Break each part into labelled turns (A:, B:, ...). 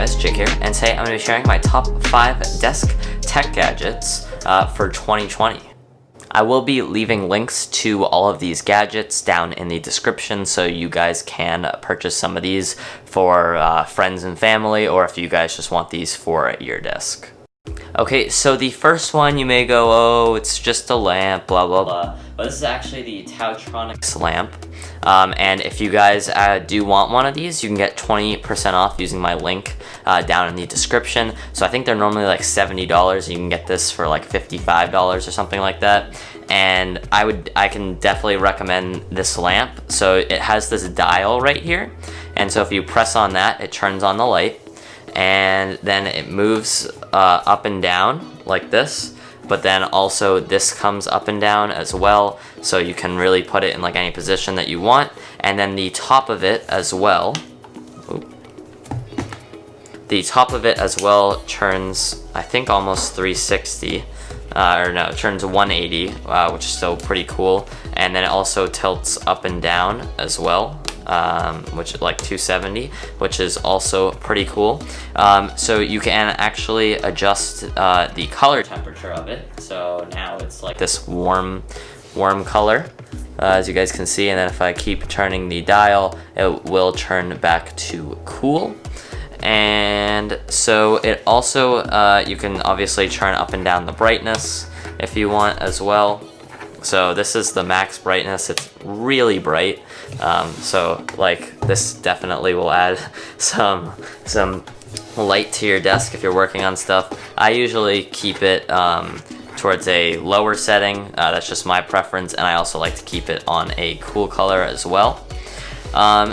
A: guys, Jake here, and today I'm going to be sharing my top 5 desk tech gadgets for 2020. I will be leaving links to all of these gadgets down in the description so you guys can purchase some of these for friends and family, or if you guys just want these for your desk. Okay, so the first one you may go, oh, it's just a lamp, blah blah blah, but this is actually the Taotronics Lamp. And if you guys do want one of these, you can get 20% off using my link down in the description. So I think they're normally like $70. You can get this for like $55 or something like that. And I can definitely recommend this lamp. So it has this dial right here, and so if you press on that, it turns on the light, and then it moves up and down like this. But then also this comes up and down as well, so you can really put it in like any position that you want. And then the top of it as well, turns, I think, almost 360, or no, it turns 180, which is still pretty cool. And then it also tilts up and down as well, which is like 270, which is also pretty cool. So you can actually adjust the color temperature of it. So now it's like this warm color, as you guys can see. And then if I keep turning the dial, it will turn back to cool. And so it also, you can obviously turn up and down the brightness if you want as well. So this is the max brightness. It's really bright. So like this definitely will add some light to your desk if you're working on stuff. I usually keep it towards a lower setting. That's just my preference, and I also like to keep it on a cool color as well.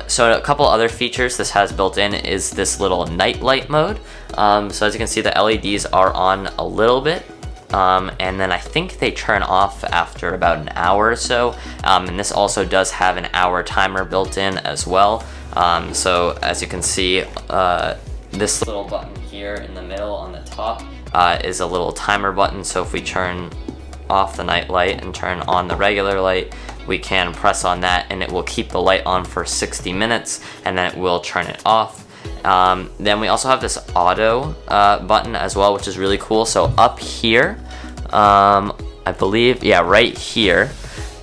A: So a couple other features this has built in is this little night light mode. So as you can see, the LEDs are on a little bit. And then I think they turn off after about an hour or so. And this also does have an hour timer built in as well. So as you can see, this little button here in the middle on the top is a little timer button. So if we turn off the night light and turn on the regular light, we can press on that and it will keep the light on for 60 minutes, and then it will turn it off. Then we also have this auto button as well, which is really cool. So up here, I believe, yeah, right here,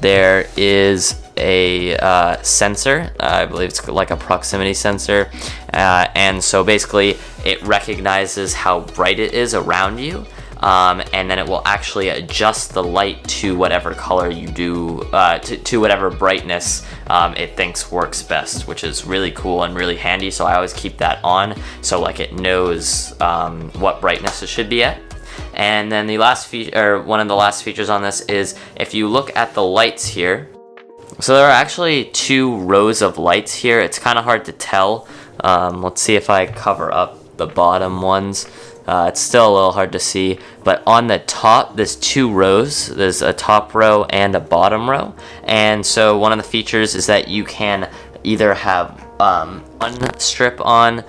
A: there is a sensor. I believe it's like a proximity sensor. And so basically it recognizes how bright it is around you. And then it will actually adjust the light to whatever color you do, to whatever brightness it thinks works best, which is really cool and really handy. So I always keep that on, so like it knows what brightness it should be at. And then the last feature, or one of the last features on this, is if you look at the lights here. So there are actually 2 rows of lights here. It's kind of hard to tell. Let's see if I cover up the bottom ones. It's still a little hard to see, but on the top, there's 2 rows. There's a top row and a bottom row. And so one of the features is that you can either have one strip on,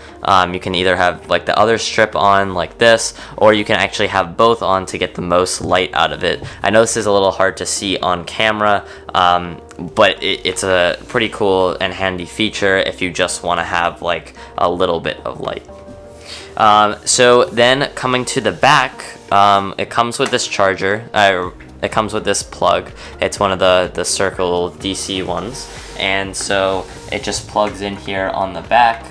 A: you can either have like the other strip on like this, or you can actually have both on to get the most light out of it. I know this is a little hard to see on camera, but it's a pretty cool and handy feature if you just want to have like a little bit of light. So then coming to the back, it comes with this charger. It comes with this plug. It's one of the circle DC ones, and so it just plugs in here on the back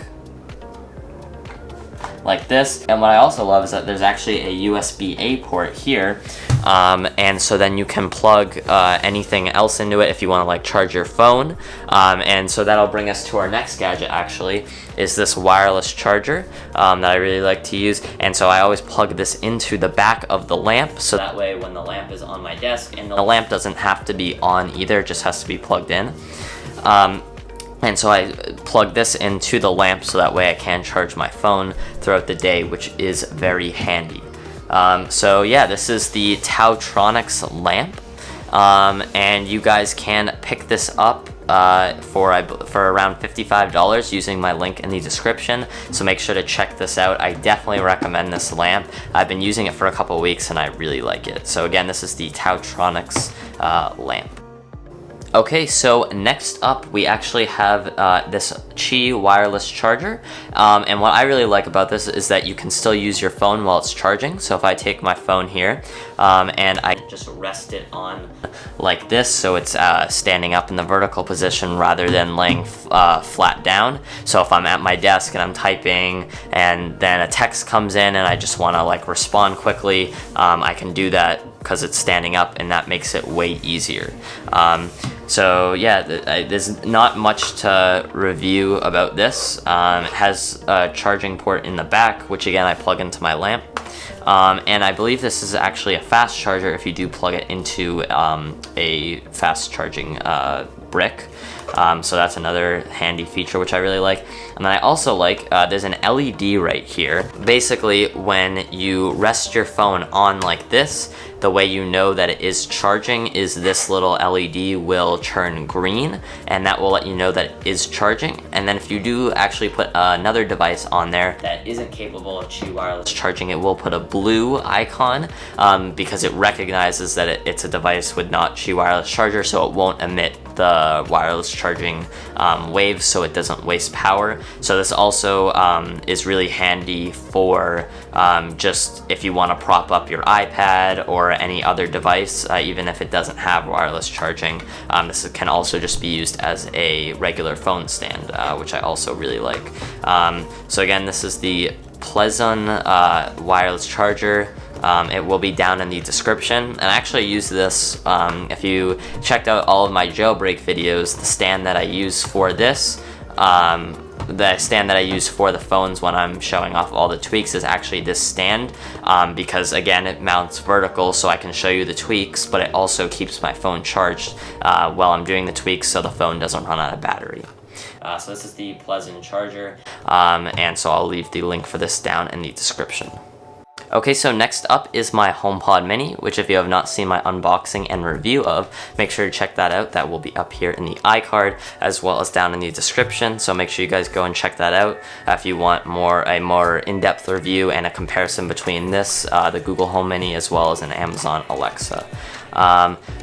A: like this. And what I also love is that there's actually a USB-A port here, and so then you can plug anything else into it if you want to like charge your phone. And so that'll bring us to our next gadget, actually, is this wireless charger that I really like to use. And so I always plug this into the back of the lamp, so that way when the lamp is on my desk, and the lamp doesn't have to be on either, it just has to be plugged in. And so I plug this into the lamp so that way I can charge my phone throughout the day, which is very handy. So yeah, this is the Taotronics Lamp, and you guys can pick this up for around $55 using my link in the description. So make sure to check this out. I definitely recommend this lamp. I've been using it for a couple of weeks and I really like it. So again, this is the Taotronics Lamp. Okay, so next up we actually have this Qi wireless charger, and what I really like about this is that you can still use your phone while it's charging. So if I take my phone here and I just rest it on like this, so it's standing up in the vertical position rather than laying flat down. So if I'm at my desk and I'm typing and then a text comes in and I just want to like respond quickly, I can do that because it's standing up, and that makes it way easier. So yeah, there's not much to review about this. It has a charging port in the back, which again I plug into my lamp. And I believe this is actually a fast charger if you do plug it into a fast charging brick. So that's another handy feature which I really like. And then I also like, there's an LED right here. Basically, when you rest your phone on like this, the way you know that it is charging is this little LED will turn green, and that will let you know that it is charging. And then if you do actually put another device on there that isn't capable of Qi wireless charging, it will put a blue icon because it recognizes that it's a device with not Qi wireless charger, so it won't emit the wireless charging waves, so it doesn't waste power. So this also is really handy for just if you want to prop up your iPad or any other device, even if it doesn't have wireless charging. This can also just be used as a regular phone stand, which I also really like. So again, this is the PLESON wireless charger. It will be down in the description, and I actually use this, if you checked out all of my jailbreak videos, the stand that I use for this, the stand that I use for the phones when I'm showing off all the tweaks is actually this stand, because again it mounts vertical so I can show you the tweaks, but it also keeps my phone charged while I'm doing the tweaks so the phone doesn't run out of battery. So this is the PLESON charger, and so I'll leave the link for this down in the description. Okay, so next up is my HomePod Mini, which if you have not seen my unboxing and review of, make sure to check that out. That will be up here in the iCard as well as down in the description, so make sure you guys go and check that out if you want a more in-depth review and a comparison between this, the Google Home Mini, as well as an Amazon Alexa.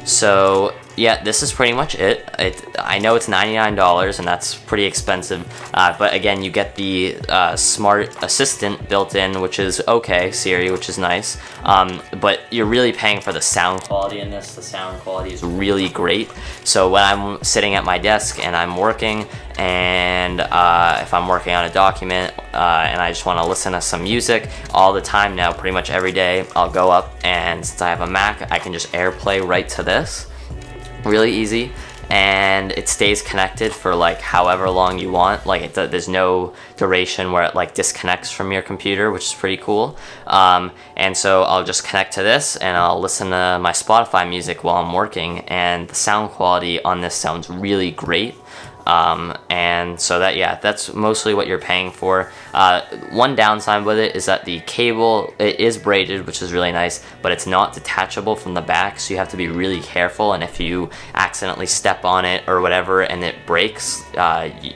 A: So yeah, this is pretty much it. I know it's $99 and that's pretty expensive, but again, you get the smart assistant built in, which is okay, Siri, which is nice, but you're really paying for the sound quality in this. The sound quality is really great. So when I'm sitting at my desk and I'm working, and if I'm working on a document and I just want to listen to some music all the time now, pretty much every day, I'll go up, and since I have a Mac, I can just AirPlay right to this. Really easy, and it stays connected for like however long you want. Like there's no duration where it like disconnects from your computer, which is pretty cool. And so I'll just connect to this and I'll listen to my Spotify music while I'm working, and the sound quality on this sounds really great. And so that's mostly what you're paying for. One downside with it is that the cable, it is braided, which is really nice, but it's not detachable from the back, so you have to be really careful, and if you accidentally step on it or whatever and it breaks,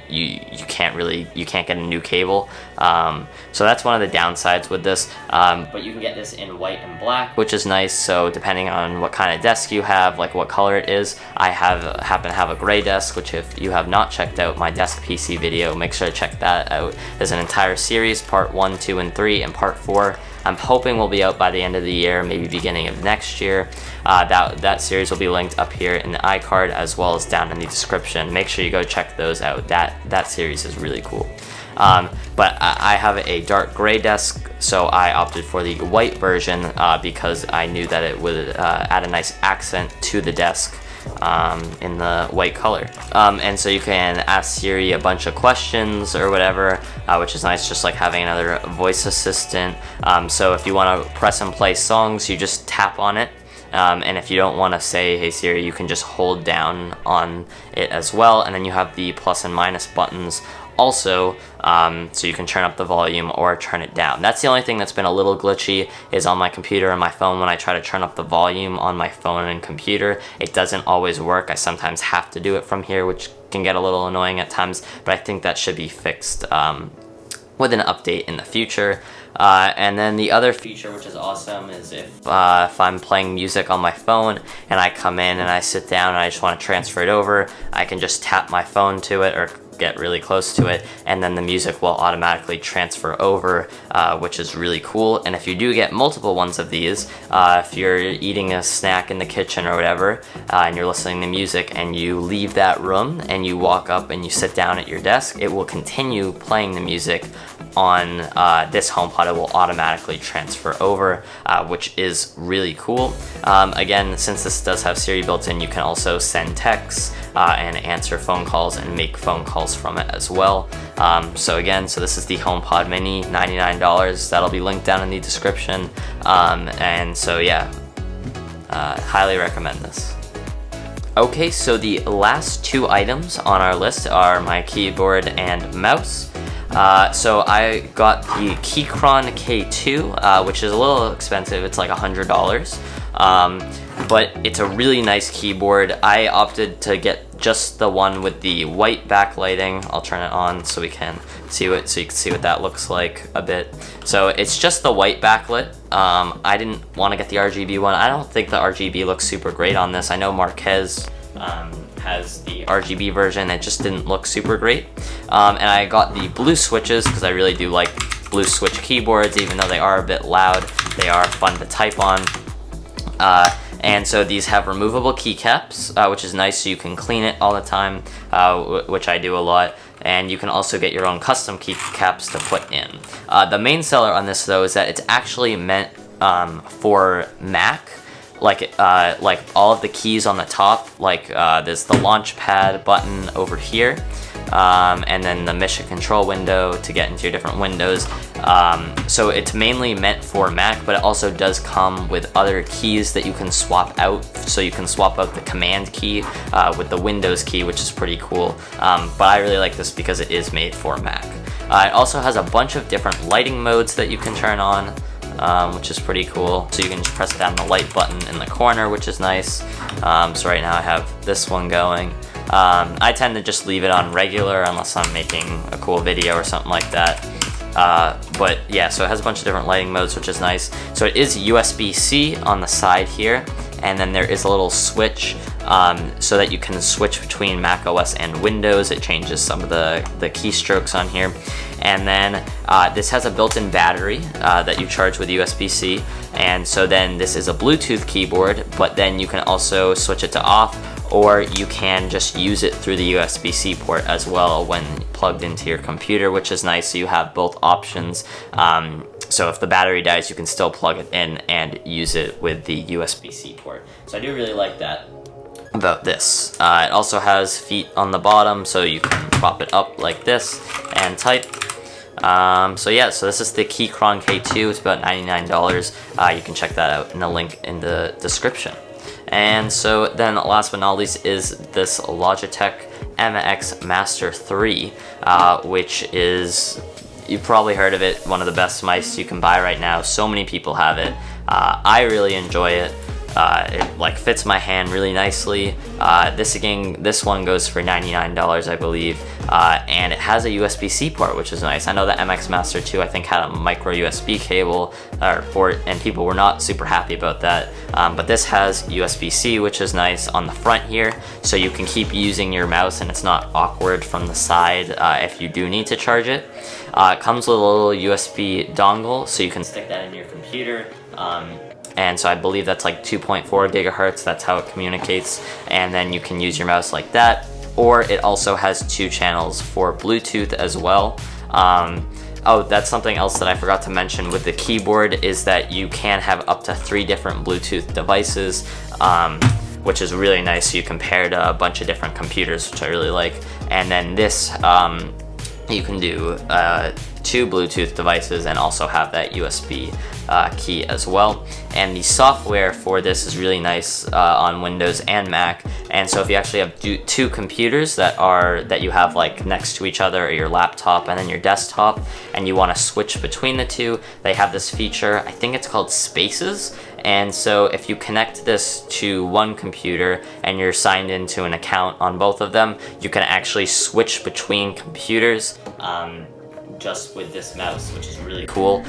A: you can't get a new cable. So that's one of the downsides with this, but you can get this in white and black, which is nice. So depending on what kind of desk you have, like what color it is, I happen to have a gray desk, which if you have not checked out my desk PC video, make sure to check that out. There's an entire series, part 1, 2, and 3, and part 4 I'm hoping will be out by the end of the year, maybe beginning of next year. That series will be linked up here in the iCard as well as down in the description. Make sure you go check those out. That series is really cool. But I have a dark gray desk, so I opted for the white version because I knew that it would add a nice accent to the desk in the white color. And so you can ask Siri a bunch of questions or whatever, which is nice, just like having another voice assistant. So if you want to press and play songs, you just tap on it. And if you don't want to say, hey Siri, you can just hold down on it as well. And then you have the plus and minus buttons also, so you can turn up the volume or turn it down. That's the only thing that's been a little glitchy is on my computer and my phone. When I try to turn up the volume on my phone and computer, it doesn't always work. I sometimes have to do it from here, which can get a little annoying at times, but I think that should be fixed with an update in the future. And then the other feature, which is awesome, is if I'm playing music on my phone and I come in and I sit down and I just want to transfer it over, I can just tap my phone to it or get really close to it, and then the music will automatically transfer over, which is really cool. And if you do get multiple ones of these, if you're eating a snack in the kitchen or whatever, and you're listening to music and you leave that room and you walk up and you sit down at your desk, it will continue playing the music on this HomePod. It will automatically transfer over, which is really cool. Again, since this does have Siri built in, you can also send texts and answer phone calls and make phone calls from it as well. So this is the HomePod Mini, $99. That'll be linked down in the description. And so yeah, highly recommend this. Okay, so the last two items on our list are my keyboard and mouse. So I got the Keychron K2, which is a little expensive. It's like $100. But it's a really nice keyboard. I opted to get just the one with the white backlighting. I'll turn it on so we can see what that looks like a bit. So it's just the white backlit. I didn't want to get the RGB one. I don't think the RGB looks super great on this. I know Marquez has the RGB version. It just didn't look super great. And I got the blue switches because I really do like blue switch keyboards. Even though they are a bit loud, they are fun to type on. And so these have removable keycaps, which is nice, so you can clean it all the time, which I do a lot. And you can also get your own custom keycaps to put in. The main seller on this though is that it's actually meant for Mac. Like all of the keys on the top, there's the launch pad button over here, and then the mission control window to get into your different windows. So it's mainly meant for Mac, but it also does come with other keys that you can swap out. So you can swap out the command key with the Windows key, which is pretty cool. But I really like this because it is made for Mac. It also has a bunch of different lighting modes that you can turn on, which is pretty cool. So you can just press down the light button in the corner, which is nice. So right now I have this one going. I tend to just leave it on regular unless I'm making a cool video or something like that. But yeah, so it has a bunch of different lighting modes, which is nice. So it is USB-C on the side here, and then there is a little switch so that you can switch between Mac OS and Windows. It changes some of the keystrokes on here. And then this has a built-in battery that you charge with USB-C. And so then this is a Bluetooth keyboard, but then you can also switch it to off, or you can just use it through the USB-C port as well when plugged into your computer, which is nice. So you have both options. So if the battery dies, you can still plug it in and use it with the USB-C port. So I do really like that about this. It also has feet on the bottom, so you can prop it up like this and type. So yeah, so this is the Keychron K2. It's about $99. You can check that out in the link in the description. And so then last but not least is this Logitech MX Master 3, which is, you've probably heard of it, one of the best mice you can buy right now. So many people have it. I really enjoy it. It fits my hand really nicely. This one goes for $99, I believe, and it has a USB-C port, which is nice. I know the MX Master 2, I think, had a micro USB cable or port, and people were not super happy about that. But this has USB-C, which is nice on the front here, so you can keep using your mouse and it's not awkward from the side if you do need to charge it. It comes with a little USB dongle, so you can stick that in your computer. And so I believe that's like 2.4 gigahertz, that's how it communicates, and then you can use your mouse like that. Or it also has 2 channels for Bluetooth as well. Oh, that's something else that I forgot to mention with the keyboard, is that you can have up to 3 different Bluetooth devices, which is really nice. So you can pair to a bunch of different computers, which I really like. And then this, you can do 2 Bluetooth devices and also have that USB key as well. And the software for this is really nice on Windows and Mac. And so if you actually have 2 computers that you have like next to each other, or your laptop and then your desktop, and you want to switch between the 2, they have this feature, I think it's called Spaces. And so if you connect this to one computer and you're signed into an account on both of them, you can actually switch between computers. just with this mouse, which is really cool.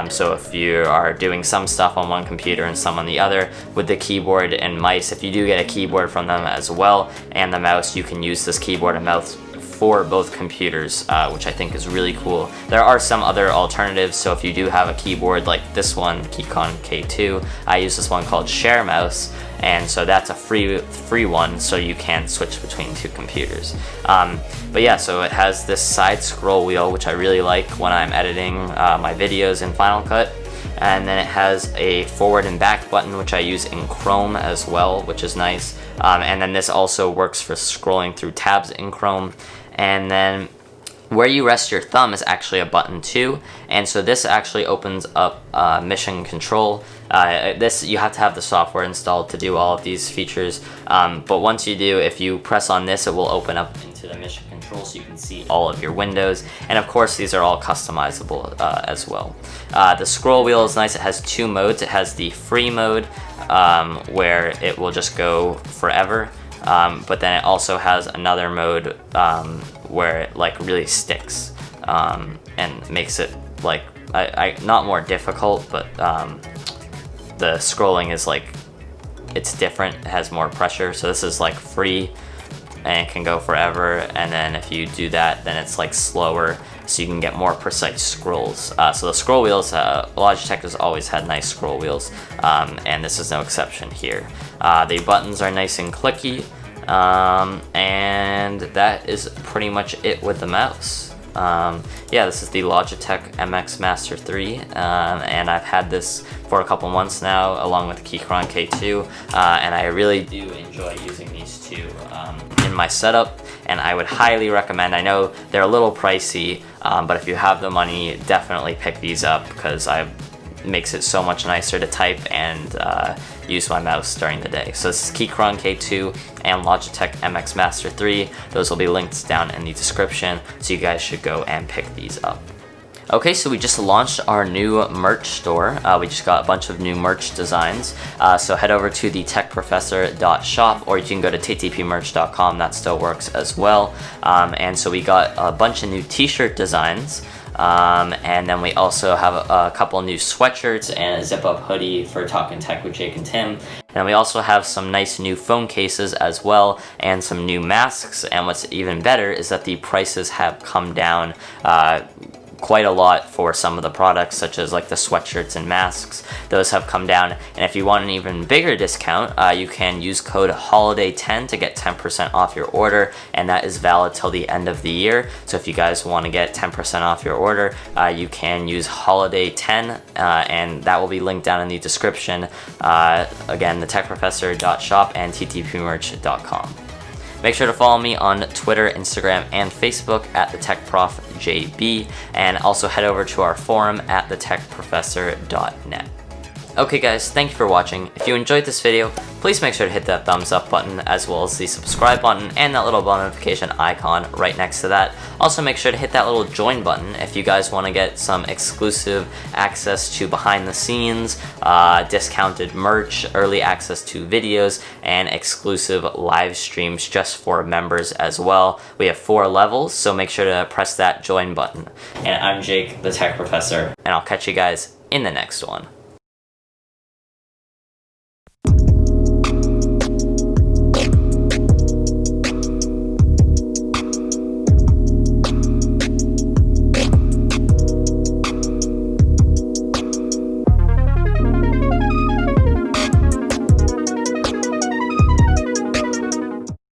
A: So if you are doing some stuff on one computer and some on the other, with the keyboard and mice, if you do get a keyboard from them as well and the mouse, you can use this keyboard and mouse for both computers, which I think is really cool. There are some other alternatives, so if you do have a keyboard like this one, Keychron K2, I use this one called Share Mouse, and so that's a free one, so you can switch between two computers. But yeah, so it has this side scroll wheel, which I really like when I'm editing my videos in Final Cut. And then it has a forward and back button, which I use in Chrome as well, which is nice. And then this also works for scrolling through tabs in Chrome. And then where you rest your thumb is actually a button too, and so this actually opens up mission control. This, you have to have the software installed to do all of these features, but once you do, if you press on this, it will open up into the mission control so you can see all of your windows, and of course these are all customizable as well. The scroll wheel is nice. It has two modes. It has the free mode where it will just go forever, but then it also has another mode where it like really sticks and makes it like not more difficult, but the scrolling is like, it's different. It has more pressure. So this is like free and it can go forever, and then if you do that, then it's like slower, so you can get more precise scrolls. So the scroll wheels, Logitech has always had nice scroll wheels, and this is no exception here. The buttons are nice and clicky, and that is pretty much it with the mouse. Yeah, this is the Logitech MX Master 3, and I've had this for a couple months now, along with the Keychron K2, and I really do enjoy using these two in my setup, and I would highly recommend. I know they're a little pricey, but if you have the money, definitely pick these up, because it makes it so much nicer to type and use my mouse during the day. So this is Keychron K2 and Logitech MX Master 3. Those will be linked down in the description, so you guys should go and pick these up. Okay, so we just launched our new merch store. We just got a bunch of new merch designs. So head over to the techprofessor.shop, or you can go to ttpmerch.com. That still works as well. And so we got a bunch of new t-shirt designs. And then we also have a couple new sweatshirts and a zip-up hoodie for Talkin' Tech with Jake and Tim. And we also have some nice new phone cases as well, and some new masks. And what's even better is that the prices have come down quite a lot for some of the products, such as like the sweatshirts and masks. Those have come down, and if you want an even bigger discount, you can use code HOLIDAY10 to get 10% off your order, and that is valid till the end of the year. So if you guys want to get 10% off your order, you can use HOLIDAY10, and that will be linked down in the description. Again, the techprofessor.shop and ttpmerch.com. Make sure to follow me on Twitter, Instagram, and Facebook at thetechprofjb, and also head over to our forum at thetechprofessor.net. Okay guys, thank you for watching. If you enjoyed this video, please make sure to hit that thumbs up button, as well as the subscribe button and that little bell notification icon right next to that. Also make sure to hit that little join button if you guys want to get some exclusive access to behind the scenes, discounted merch, early access to videos, and exclusive live streams just for members as well. We have 4 levels, so make sure to press that join button. And I'm Jake, the Tech Professor, and I'll catch you guys in the next one.